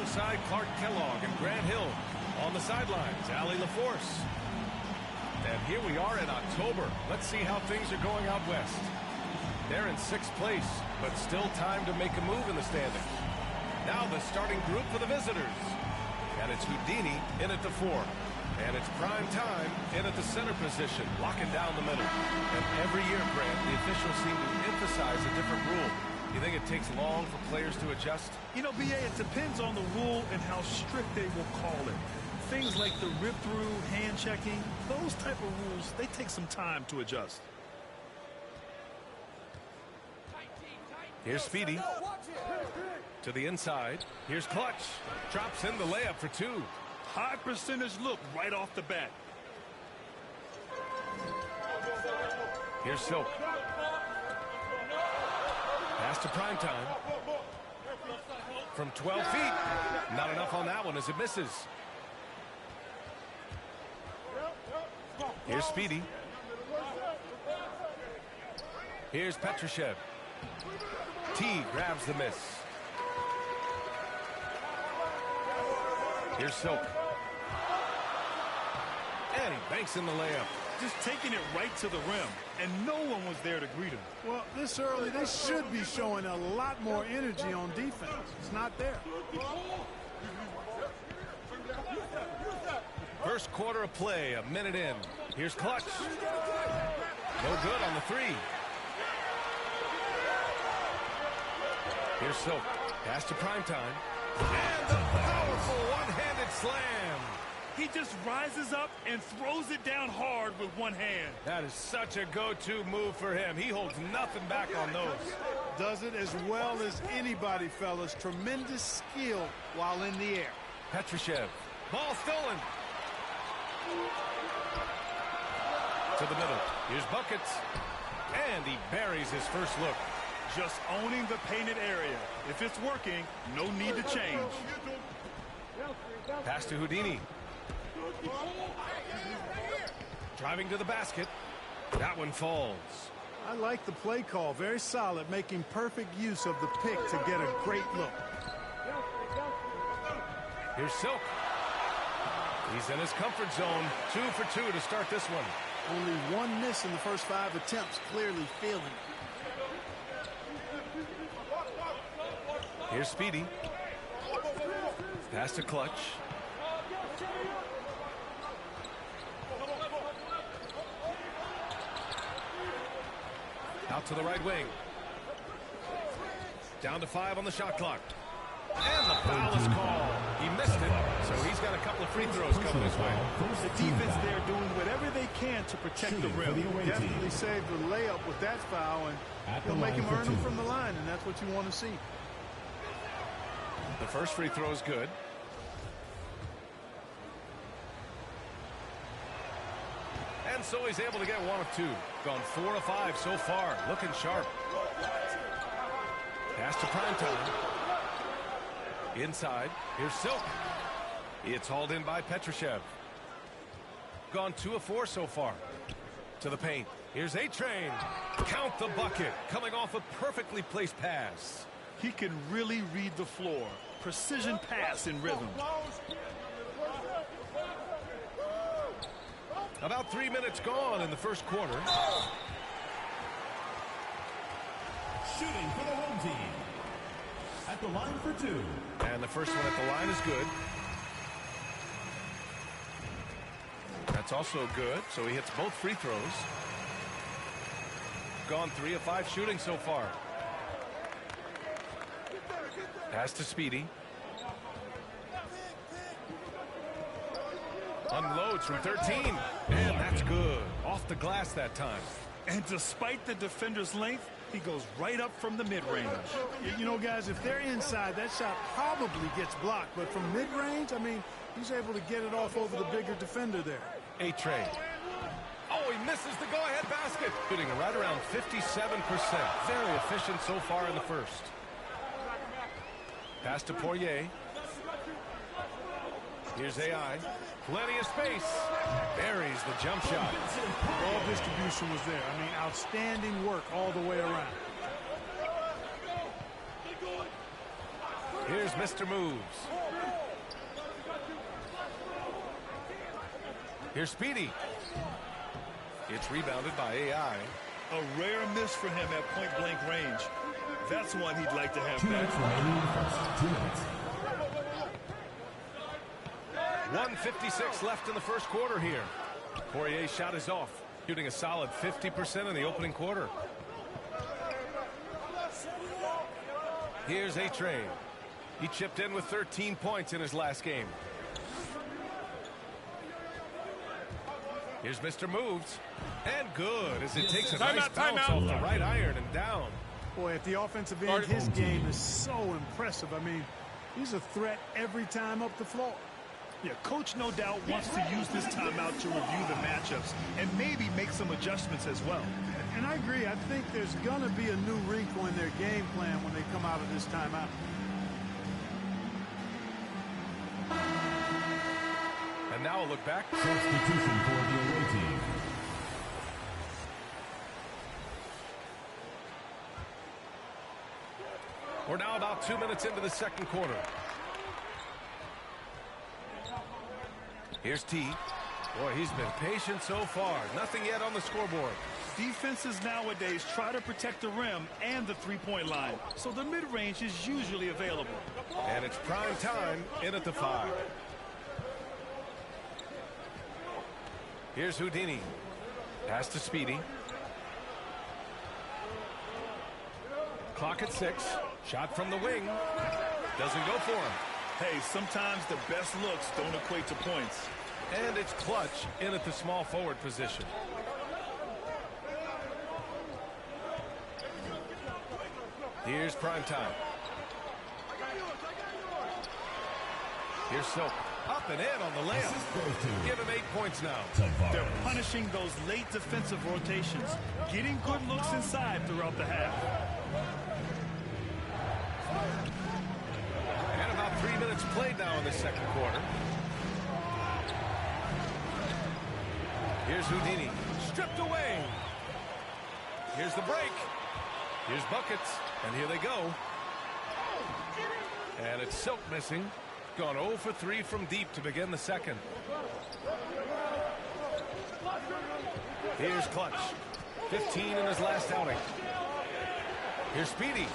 alongside Clark Kellogg and Grant Hill. On the sidelines, Allie LaForce. And here we are in October. Let's see how things are going out west. They're in 6th place, but still time to make a move in the standings. Now the starting group for the visitors. And it's Houdini in at the 4. And it's prime time in at the center position, locking down the middle. And every year, Grant, the officials seem to emphasize a different rule. You think it takes long for players to adjust? You know, B.A., it depends on the rule and how strict they will call it. Things like the rip-through, hand-checking, those type of rules, they take some time to adjust. Here's Speedy. To the inside. Here's Clutch. Drops in the layup for 2. High percentage look right off the bat. Here's Silk. Pass to Primetime. From 12 feet. Not enough on that one as it misses. Here's Speedy. Here's Petrushev. T grabs the miss. Here's Silk. And he banks in the layup. Just taking it right to the rim, and no one was there to greet him. Well, this early, they should be showing a lot more energy on defense. It's not there. First quarter of play, a minute in. Here's Clutch. No good on the 3. Here's Silk. Pass to Primetime. And the powerful one-handed slam. He just rises up and throws it down hard with one hand. That is such a go-to move for him. He holds nothing back on those. Does it as well as anybody, fellas. Tremendous skill while in the air. Petrushev. Ball stolen. To the middle. Here's Buckets. And he buries his first look. Just owning the painted area. If it's working, no need to change. Pass to Houdini. Driving to the basket. That one falls. I like the play call. Very solid, making perfect use of the pick to get a great look. Here's Silk. He's in his comfort zone. 2 for 2 to start this one. Only 1 miss in the first 5 attempts. Clearly feeling it. Here's Speedy. Pass to Clutch. Out to the right wing. Down to 5 on the shot clock. And the foul is called. He missed it, so he's got a couple of free throws coming his way. The defense there doing whatever they can to protect the rim. Definitely saved the layup with that foul, and he'll make him earn them from the line, and that's what you want to see. The first free throw is good. And so he's able to get 1 of 2. Gone 4 of 5 so far. Looking sharp. Pass to Primetime. Inside. Here's Silk. It's hauled in by Petrushev. Gone 2 of 4 so far. To the paint. Here's A-Train. Count the bucket. Coming off a perfectly placed pass. He can really read the floor. Precision pass in rhythm. About 3 minutes gone in the first quarter. Shooting for the home team. At the line for 2. And the first one at the line is good. That's also good, so he hits both free throws. Gone 3 of 5 shooting so far. Pass to Speedy. Unloads from 13. And that's good. Off the glass that time. And despite the defender's length, he goes right up from the mid-range. You know, guys, if they're inside, that shot probably gets blocked. But from mid-range, I mean, he's able to get it off over the bigger defender there. A-Train. Oh, he misses the go-ahead basket. Shooting right around 57%. Very efficient so far in the first. Pass to Poirier. Here's AI. Plenty of space. Buries the jump shot. Ball distribution was there. I mean, outstanding work all the way around. Here's Mr. Moves. Here's Speedy. It's rebounded by AI. A rare miss for him at point-blank range. That's one he'd like to have 2 minutes back. remaining in the first. 2 minutes. 1:56 left in the first quarter here. Poirier's shot is off, shooting a solid 50% in the opening quarter. Here's A-Train. He chipped in with 13 points in his last game. Here's Mr. Moves. And good, as it takes a nice bounce off the right iron and down. Boy, at the offensive end, his game is so impressive. I mean, he's a threat every time up the floor. Yeah, coach no doubt wants to use this timeout to review the matchups and maybe make some adjustments as well. And I agree. I think there's going to be a new wrinkle in their game plan when they come out of this timeout. And now a look back. Substitution for the away team. We're now about 2 minutes into the second quarter. Here's T. Boy, he's been patient so far. Nothing yet on the scoreboard. Defenses nowadays try to protect the rim and the three-point line, so the mid-range is usually available. And it's prime time in at the 5. Here's Houdini. Pass to Speedy. Clock at 6. Shot from the wing. Doesn't go for him. Hey, sometimes the best looks don't equate to points. And it's clutch in at the small forward position. Here's prime time. Here's Silk. Up and in on the layup. Give him 8 points now. They're punishing those late defensive rotations, getting good looks inside throughout the half. And about 3 minutes played now in the second quarter. Here's Houdini. Stripped away. Here's the break. Here's buckets. And here they go. And it's Silk missing. Gone 0 for 3 from deep to begin the second. Here's Clutch. 15 in his last outing. Here's Speedy.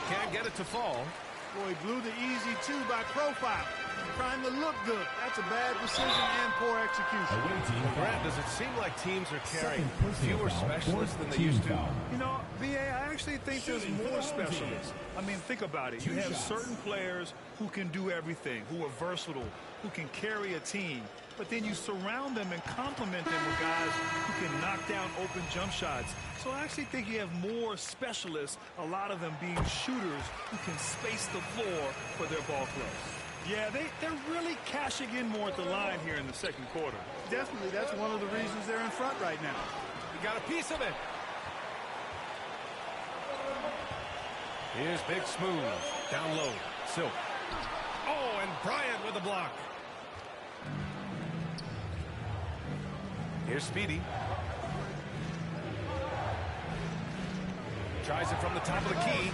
Can't get it to fall. Boy, he blew the easy 2 by profile. Trying to look good. That's a bad decision and poor execution. Grant, does it seem like teams are carrying fewer specialists than they used to? You know, BA, I actually think there's more specialists. I mean, think about it. You have certain players who can do everything, who are versatile, who can carry a team. But then you surround them and complement them with guys who can knock down open jump shots. So I actually think you have more specialists, a lot of them being shooters who can space the floor for their ball clubs. Yeah, they're really cashing in more at the line here in the second quarter. Definitely, that's one of the reasons they're in front right now. He got a piece of it. Here's Big Smooth. Down low. Silk. Oh, and Bryant with the block. Here's Speedy. Tries it from the top of the key.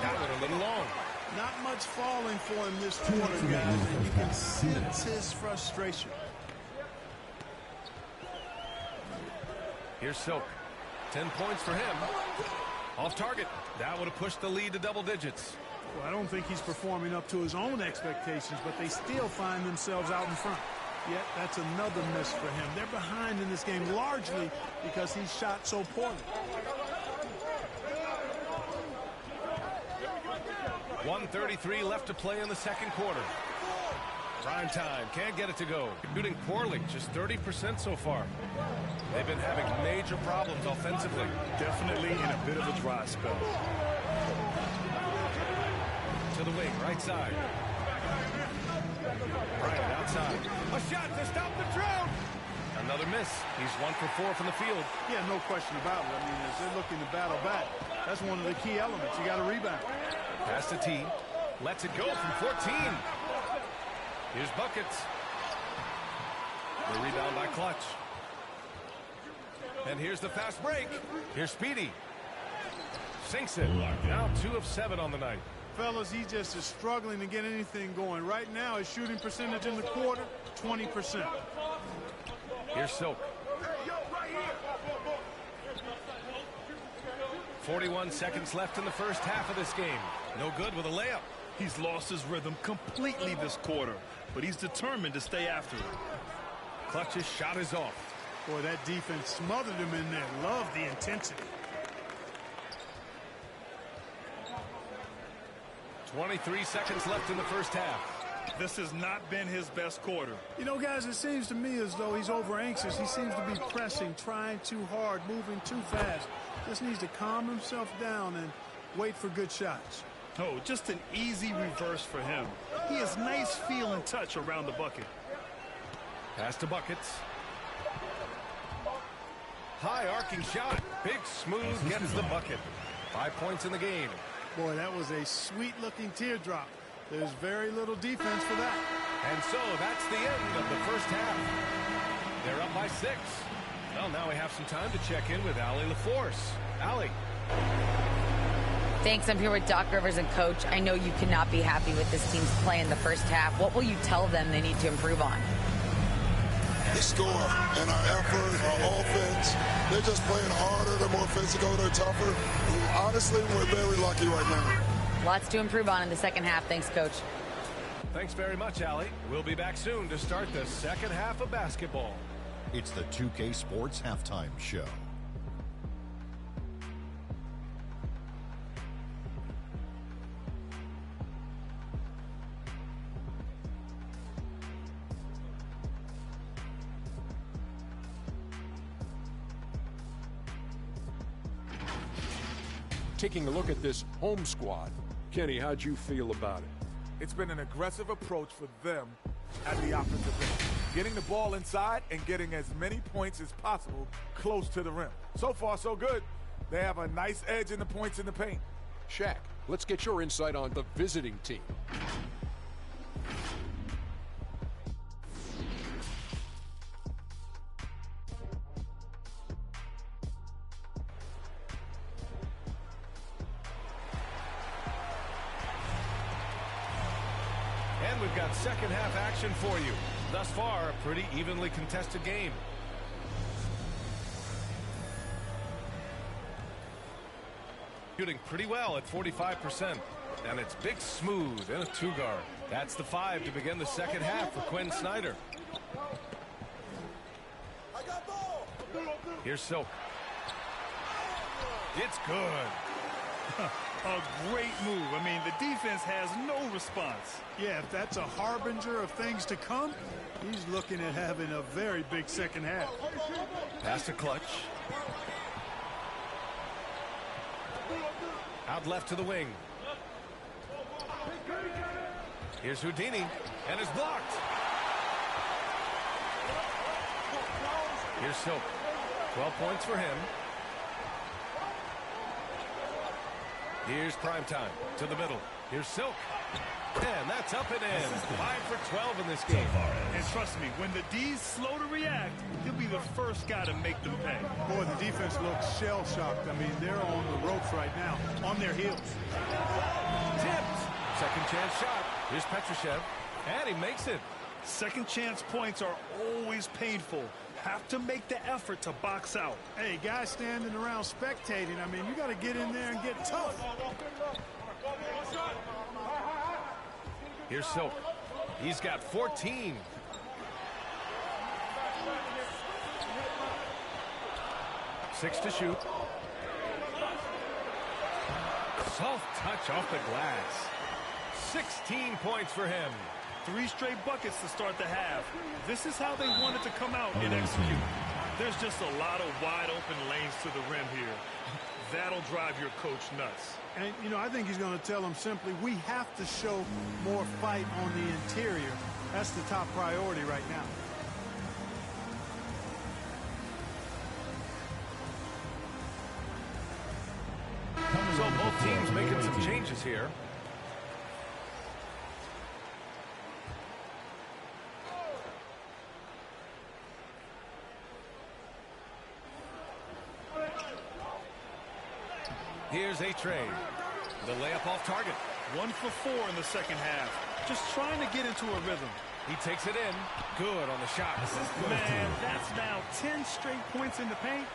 That one a little long. Not much falling for him this quarter, guys, and you can sense his frustration. Here's Silk. 10 points for him. Off target. That would have pushed the lead to double digits. Well, I don't think he's performing up to his own expectations, but they still find themselves out in front. Yet that's another miss for him. They're behind in this game largely because he shot so poorly. 1:33 left to play in the second quarter. Prime time. Can't get it to go. Shooting poorly. Just 30% so far. They've been having major problems offensively. Definitely in a bit of a dry spell. To the wing, right side. Bryant outside. A shot to stop the drought. Another miss. He's 1 for 4 from the field. Yeah, no question about it. I mean, as they're looking to battle back, that's one of the key elements. You got to rebound. Pass to T. Lets it go from 14. Here's buckets. The rebound by Clutch. And here's the fast break. Here's Speedy. Sinks it. Now 2 of 7 on the night. Fellas, he just is struggling to get anything going. Right now, his shooting percentage in the quarter, 20%. Here's Silk. 41 seconds left in the first half of this game. No good with a layup. He's lost his rhythm completely this quarter, but he's determined to stay after it. Clutch's shot is off. Boy, that defense smothered him in there. Love the intensity. 23 seconds left in the first half. This has not been his best quarter. You know, guys, it seems to me as though he's over anxious. He seems to be pressing, trying too hard, moving too fast. Just needs to calm himself down and wait for good shots. Oh, just an easy reverse for him. He has nice feel and touch around the bucket. Pass to buckets. High arcing shot. Big smooth gets the bucket. 5 points in the game. Boy, that was a sweet-looking teardrop. There's very little defense for that. And so that's the end of the first half. They're up by 6. Well, now we have some time to check in with Allie LaForce. Allie. Thanks. I'm here with Doc Rivers and Coach. I know you cannot be happy with this team's play in the first half. What will you tell them they need to improve on? They score, and our effort, our offense, they're just playing harder, they're more physical, they're tougher. Honestly, we're very lucky right now. Lots to improve on in the second half. Thanks, Coach. Thanks very much, Allie. We'll be back soon to start the second half of basketball. It's the 2K Sports Halftime Show. Taking a look at this home squad, Kenny, how'd you feel about it? It's been an aggressive approach for them at the offensive end. Getting the ball inside and getting as many points as possible close to the rim. So far, so good. They have a nice edge in the points in the paint. Shaq, let's get your insight on the visiting team. And we've got second half action for you. Thus far, a pretty evenly contested game. Shooting pretty well at 45%. And it's Big Smooth in a 2-guard. That's the 5 to begin the second half for Quinn Snyder. Here's Silk. It's good. A great move. I mean, the defense has no response. Yeah, if that's a harbinger of things to come, he's looking at having a very big second half. Pass to Clutch. Out left to the wing. Here's Houdini, and is blocked. Here's Silk. 12 points for him. Here's Primetime to the middle. Here's Silk. And that's up and in. 5 for 12 in this game. And trust me, when the D's slow to react, he'll be the first guy to make them pay. Boy, the defense looks shell-shocked. I mean, they're on the ropes right now, on their heels. Tipped. Second chance shot. Here's Petrushev. And he makes it. Second chance points are always painful. Have to make the effort to box out. Hey, guys standing around spectating, I mean, you got to get in there and get tough. Here's Silk. He's got 14. Six to shoot. Soft touch off the glass. 16 points for him. 3 straight buckets to start the half. This is how they wanted to come out and execute. There's just a lot of wide open lanes to the rim here. That'll drive your coach nuts. And, you know, I think he's going to tell them simply, we have to show more fight on the interior. That's the top priority right now. So both teams making some changes here. Here's A-Train. The layup off target. 1 for 4 in the second half. Just trying to get into a rhythm. He takes it in. Good on the shot. Man, that's now 10 straight points in the paint.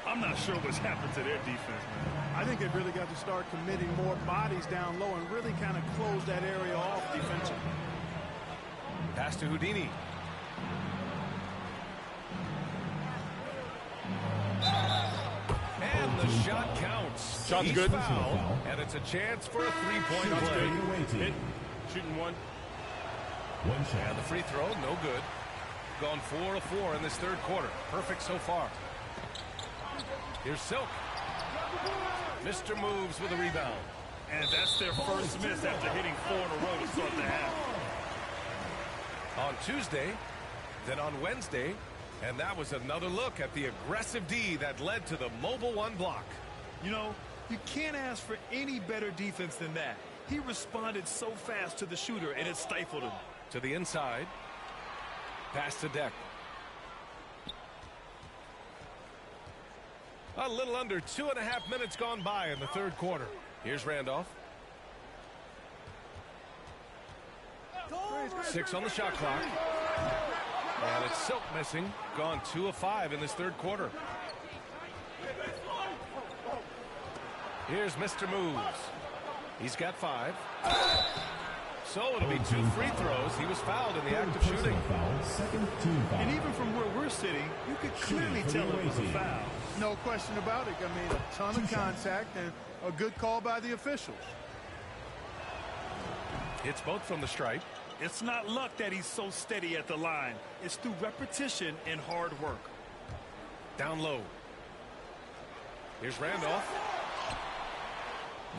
I'm not sure what's happened to their defense, man. I think they've really got to start committing more bodies down low and really kind of close that area off defensively. Pass to Houdini. And the shot counts. Shot's He's good. Fouled, and it's a chance for a three-point play. Hit. Shooting one. And the free throw, no good. Gone 4 of 4 in this third quarter. Perfect so far. Here's Silk. Mr. Moves with a rebound. And that's their first miss after hitting 4 in a row to start the half. On Tuesday, then on Wednesday, and that was another look at the aggressive D that led to the mobile one block. You know, you can't ask for any better defense than that. He responded so fast to the shooter, and it stifled him. To the inside. Pass to Deck. A little under 2.5 minutes gone by in the third quarter. Here's Randolph. 6 on the shot clock. And it's Silk missing. Gone 2 of 5 in this third quarter. Here's Mr. Moves. He's got 5. So it'll be 2 free throws. He was fouled in the act of shooting. And even from where we're sitting, you could clearly tell it was a foul. No question about it. I mean, a ton of contact and a good call by the officials. Hits both from the stripe. It's not luck that he's so steady at the line. It's through repetition and hard work. Down low. Here's Randolph.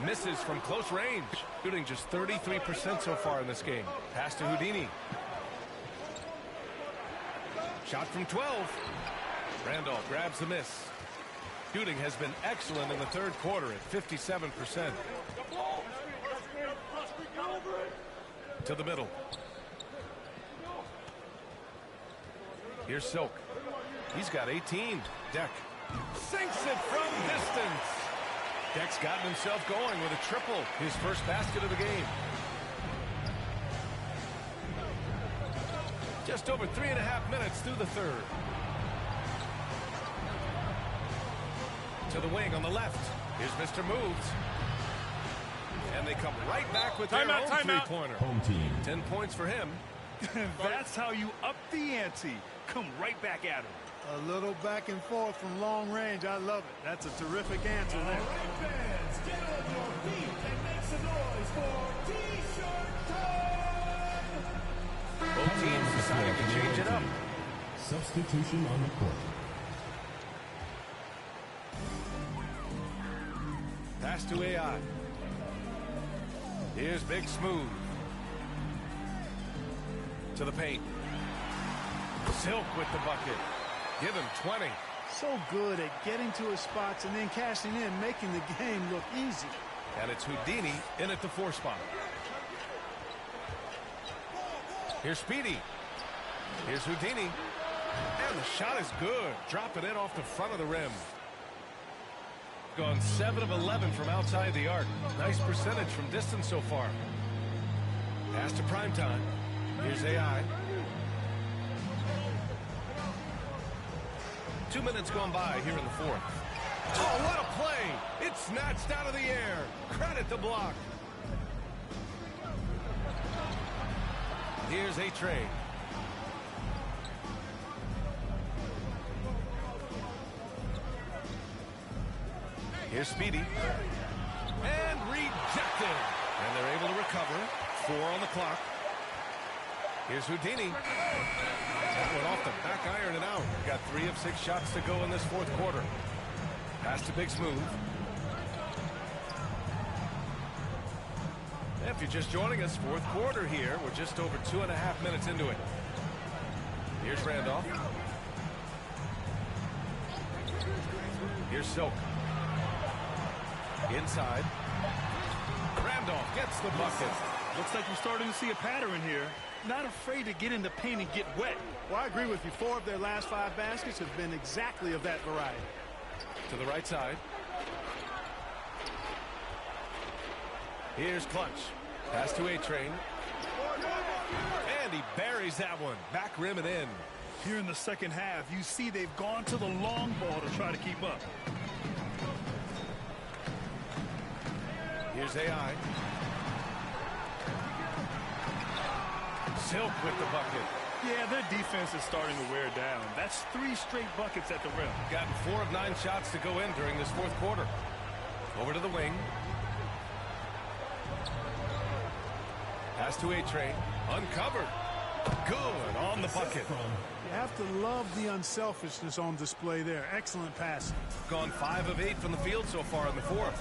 Misses from close range. Shooting just 33% so far in this game. Pass to Houdini. Shot from 12. Randolph grabs the miss. Shooting has been excellent in the third quarter at 57%. To the middle. Here's Silk. He's got 18. Deck sinks it from distance. Deck's gotten himself going with a triple. His first basket of the game. Just over 3.5 minutes through the third. To the wing on the left. Here's Mr. Moves. And they come right back with their own three-pointer. Home team. 10 points for him. That's how you up the ante. Come right back at him. A little back and forth from long range. I love it. That's a terrific answer there. Fans, get on your feet and make some noise for T-shirt time! Both teams decided to change it up. Substitution on the court. Pass to AI. Here's Big Smooth. To the paint. Silk with the bucket. Give him 20. So good at getting to his spots and then cashing in, making the game look easy. And it's Houdini in at the 4 spot. Here's Speedy. Here's Houdini. And the shot is good. Dropping it off the front of the rim. Gone 7 of 11 from outside the arc. Nice percentage from distance so far. Pass to Primetime. Here's AI. 2 minutes gone by here in the fourth. Oh, what a play! It's snatched out of the air. Credit the block. Here's a trade. Here's Speedy. And rejected. And they're able to recover. 4 on the clock. Here's Houdini. That went off the back iron and out. Got 3 of 6 shots to go in this fourth quarter. Pass to Big Smooth. If you're just joining us, fourth quarter here. We're just over 2.5 minutes into it. Here's Randolph. Here's Silk. Inside. Randolph gets the bucket. Looks like we're starting to see a pattern here. Not afraid to get in the paint and get wet. Well, I agree with you. 4 of their last 5 baskets have been exactly of that variety. To the right side. Here's Clutch. Pass to A-Train. And he buries that one. Back rim and in. Here in the second half, you see they've gone to the long ball to try to keep up. Here's AI. Silk with the bucket. Yeah, their defense is starting to wear down. That's 3 straight buckets at the rim. Gotten 4 of 9 shots to go in during this fourth quarter. Over to the wing. Pass to A-Train. Uncovered. Good on the bucket. You have to love the unselfishness on display there. Excellent passing. Gone 5 of 8 from the field so far in the fourth.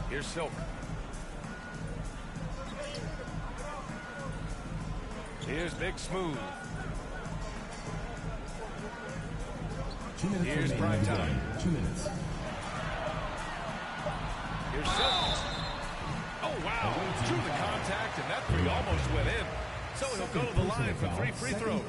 Here's Silk. Here's Big Smooth. Here's Prime Time. 2 minutes. Here's Silk. Oh, wow. Drew the contact, and that 3 almost went in. So he'll go to the line for 3 free throws.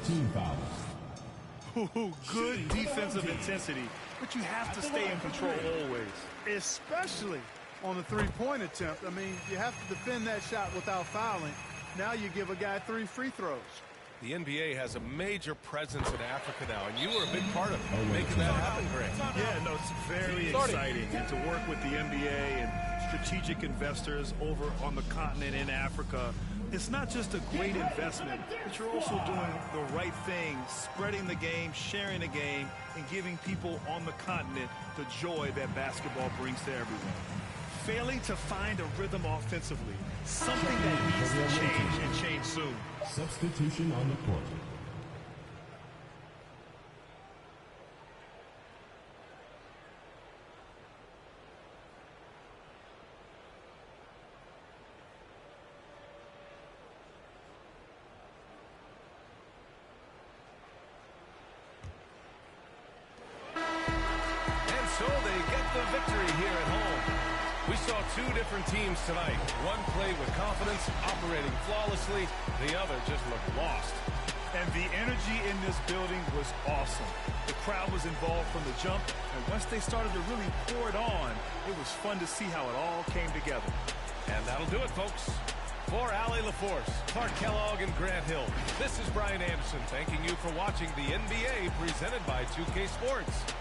Ooh, good defensive intensity, but you have to stay in control always. Especially on the three-point attempt. I mean, you have to defend that shot without fouling. Now you give a guy 3 free throws. The NBA has a major presence in Africa now, and you were a big part of making that happen, Greg. Yeah, no, it's very exciting. And to work with the NBA and strategic investors over on the continent in Africa, it's not just a great investment, but you're also doing the right thing, spreading the game, sharing the game, and giving people on the continent the joy that basketball brings to everyone. Failing to find a rhythm offensively, something that needs to change and change soon. Substitution on the court. And so they get the victory here at home. We saw 2 different teams tonight. One played with confidence, operating flawlessly. The other just looked lost. And the energy in this building was awesome. The crowd was involved from the jump, and once they started to really pour it on, it was fun to see how it all came together. And that'll do it, folks. For Allie LaForce, Clark Kellogg, and Grant Hill, this is Brian Anderson thanking you for watching the NBA presented by 2K Sports.